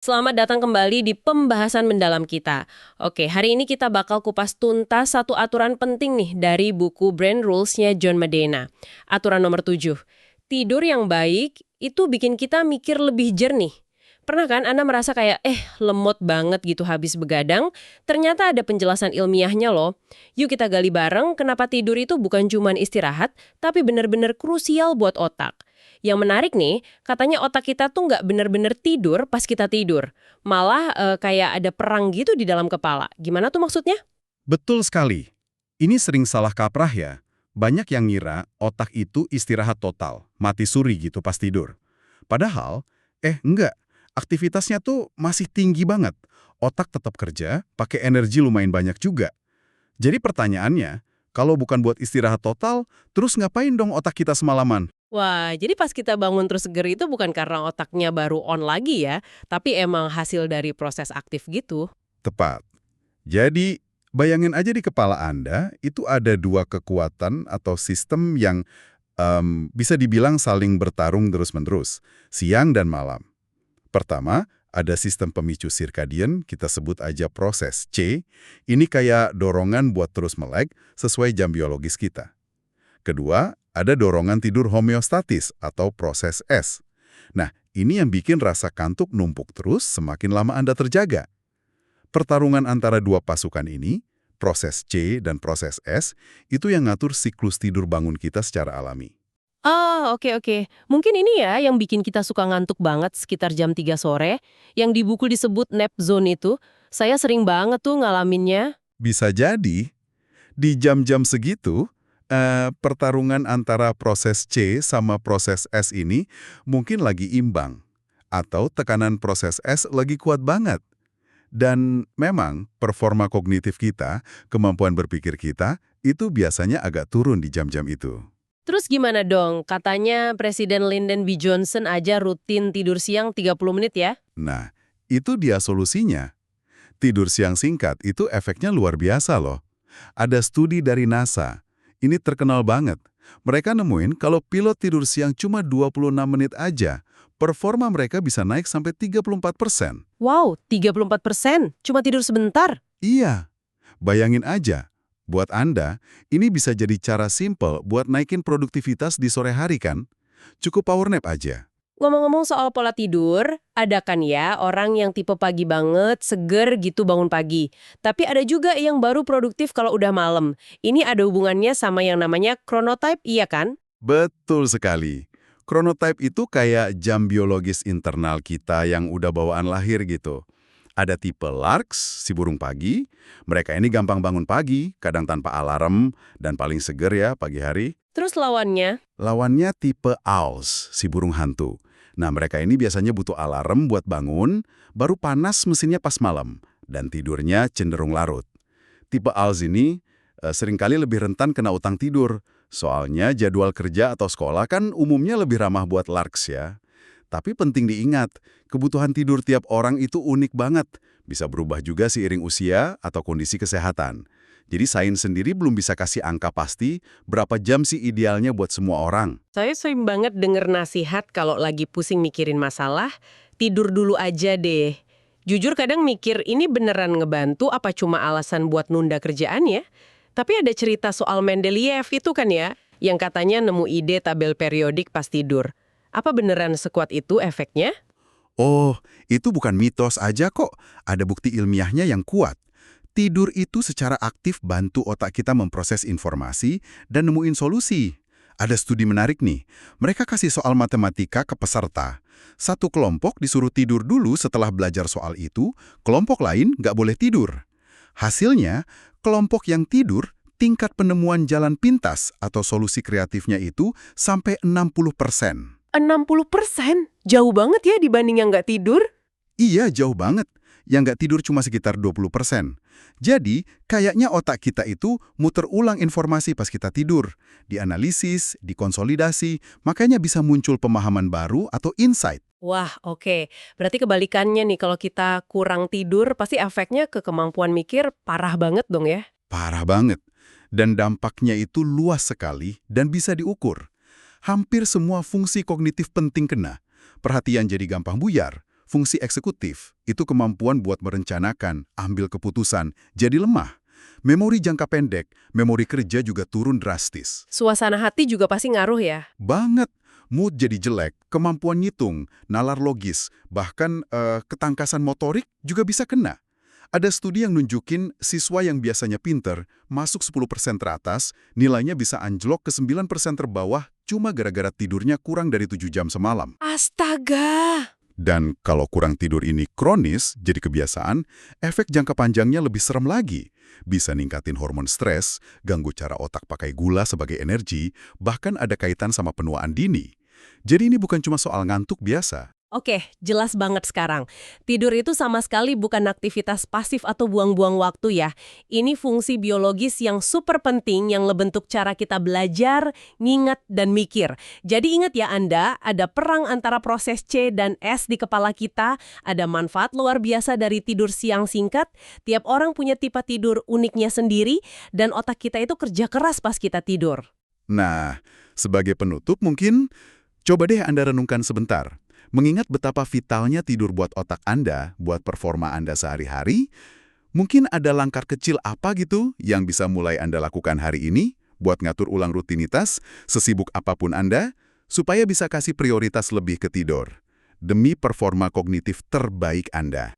Selamat datang kembali di pembahasan mendalam kita. Oke, hari ini kita bakal kupas tuntas satu aturan penting nih dari buku Brain Rules-nya John Medena. Aturan nomor 7. Tidur yang baik itu bikin kita mikir lebih jernih. Pernah kan Anda merasa kayak, lemot banget gitu habis begadang? Ternyata ada penjelasan ilmiahnya loh. Yuk kita gali bareng kenapa tidur itu bukan cuma istirahat, tapi benar-benar krusial buat otak. Yang menarik nih, katanya otak kita tuh nggak bener-bener tidur pas kita tidur. Malah kayak ada perang gitu di dalam kepala. Gimana tuh maksudnya? Betul sekali. Ini sering salah kaprah ya. Banyak yang ngira otak itu istirahat total, mati suri gitu pas tidur. Padahal, enggak. Aktivitasnya tuh masih tinggi banget. Otak tetap kerja, pakai energi lumayan banyak juga. Jadi pertanyaannya, kalau bukan buat istirahat total, terus ngapain dong otak kita semalaman? Wah, jadi pas kita bangun terus seger itu bukan karena otaknya baru on lagi ya, tapi emang hasil dari proses aktif gitu. Tepat. Jadi, bayangin aja di kepala Anda, itu ada dua kekuatan atau sistem yang bisa dibilang saling bertarung terus-menerus, siang dan malam. Pertama, ada sistem pemicu sirkadian, kita sebut aja proses C. Ini kayak dorongan buat terus melek sesuai jam biologis kita. Kedua, ada dorongan tidur homeostatis atau proses S. Nah, ini yang bikin rasa kantuk numpuk terus semakin lama Anda terjaga. Pertarungan antara dua pasukan ini, proses C dan proses S, itu yang ngatur siklus tidur bangun kita secara alami. Ah, oke oke. Mungkin ini ya yang bikin kita suka ngantuk banget sekitar jam 3 sore, yang di buku disebut nap zone itu. Saya sering banget tuh ngalaminnya. Bisa jadi, di jam-jam segitu, pertarungan antara proses C sama proses S ini mungkin lagi imbang. Atau tekanan proses S lagi kuat banget. Dan memang performa kognitif kita, kemampuan berpikir kita, itu biasanya agak turun di jam-jam itu. Terus gimana dong? Katanya Presiden Lyndon B. Johnson aja rutin tidur siang 30 menit ya? Nah, itu dia solusinya. Tidur siang singkat itu efeknya luar biasa loh. Ada studi dari NASA. Ini terkenal banget. Mereka nemuin kalau pilot tidur siang cuma 26 menit aja, performa mereka bisa naik sampai 34%. Wow, 34%. Cuma tidur sebentar. Iya, bayangin aja. Buat Anda, ini bisa jadi cara simple buat naikin produktivitas di sore hari kan? Cukup power nap aja. Ngomong-ngomong soal pola tidur, ada kan ya orang yang tipe pagi banget, seger gitu bangun pagi. Tapi ada juga yang baru produktif kalau udah malam. Ini ada hubungannya sama yang namanya chronotype, iya kan? Betul sekali. Chronotype itu kayak jam biologis internal kita yang udah bawaan lahir gitu. Ada tipe larks, si burung pagi. Mereka ini gampang bangun pagi, kadang tanpa alarm, dan paling seger ya pagi hari. Terus lawannya, Lawannya tipe owls, si burung hantu. Nah, mereka ini biasanya butuh alarm buat bangun, baru panas mesinnya pas malam, dan tidurnya cenderung larut. Tipe owls ini seringkali lebih rentan kena utang tidur, soalnya jadwal kerja atau sekolah kan umumnya lebih ramah buat larks ya. Tapi penting diingat, kebutuhan tidur tiap orang itu unik banget, bisa berubah juga seiring usia atau kondisi kesehatan. Jadi sains sendiri belum bisa kasih angka pasti berapa jam sih idealnya buat semua orang. saya sering banget denger nasihat kalau lagi pusing mikirin masalah, tidur dulu aja deh. Jujur kadang mikir ini beneran ngebantu apa cuma alasan buat nunda kerjaan ya? Tapi ada cerita soal Mendeleev itu kan ya, yang katanya nemu ide tabel periodik pas tidur. Apa beneran sekuat itu efeknya? Oh, itu bukan mitos aja kok. Ada bukti ilmiahnya yang kuat. Tidur itu secara aktif bantu otak kita memproses informasi dan nemuin solusi. Ada studi menarik nih. Mereka kasih soal matematika ke peserta. Satu kelompok disuruh tidur dulu setelah belajar soal itu, kelompok lain nggak boleh tidur. Hasilnya, kelompok yang tidur, tingkat penemuan jalan pintas atau solusi kreatifnya itu sampai 60%. 60%? Jauh banget ya dibanding yang nggak tidur? Iya, jauh banget. Yang nggak tidur cuma sekitar 20%. Jadi, kayaknya otak kita itu muter ulang informasi pas kita tidur. Dianalisis, dikonsolidasi, makanya bisa muncul pemahaman baru atau insight. Wah, oke. Berarti kebalikannya nih, kalau kita kurang tidur, pasti efeknya ke kemampuan mikir parah banget dong ya? Parah banget. Dan dampaknya itu luas sekali dan bisa diukur. Hampir semua fungsi kognitif penting kena. Perhatian jadi gampang buyar, Fungsi eksekutif itu kemampuan buat merencanakan, ambil keputusan, jadi lemah. Memori jangka pendek, memori kerja juga turun drastis. Suasana hati juga pasti ngaruh ya? Banget. Mood jadi jelek, kemampuan ngitung, nalar logis, bahkan ketangkasan motorik juga bisa kena. Ada studi yang nunjukin siswa yang biasanya pinter, masuk 10% teratas, nilainya bisa anjlok ke 9% terbawah cuma gara-gara tidurnya kurang dari 7 jam semalam. Astaga! Dan kalau kurang tidur ini kronis, jadi kebiasaan, efek jangka panjangnya lebih serem lagi. Bisa ningkatin hormon stres, ganggu cara otak pakai gula sebagai energi, bahkan ada kaitan sama penuaan dini. Jadi ini bukan cuma soal ngantuk biasa. Oke, jelas banget sekarang. Tidur itu sama sekali bukan aktivitas pasif atau buang-buang waktu ya. Ini fungsi biologis yang super penting yang ngebentuk cara kita belajar, ngingat, dan mikir. Jadi ingat ya Anda, ada perang antara proses C dan S di kepala kita, ada manfaat luar biasa dari tidur siang singkat, tiap orang punya tipe tidur uniknya sendiri, dan otak kita itu kerja keras pas kita tidur. Nah, sebagai penutup mungkin, coba deh Anda renungkan sebentar. Mengingat betapa vitalnya tidur buat otak Anda, buat performa Anda sehari-hari, mungkin ada langkah kecil apa gitu yang bisa mulai Anda lakukan hari ini buat ngatur ulang rutinitas, sesibuk apapun Anda, supaya bisa kasih prioritas lebih ke tidur, demi performa kognitif terbaik Anda.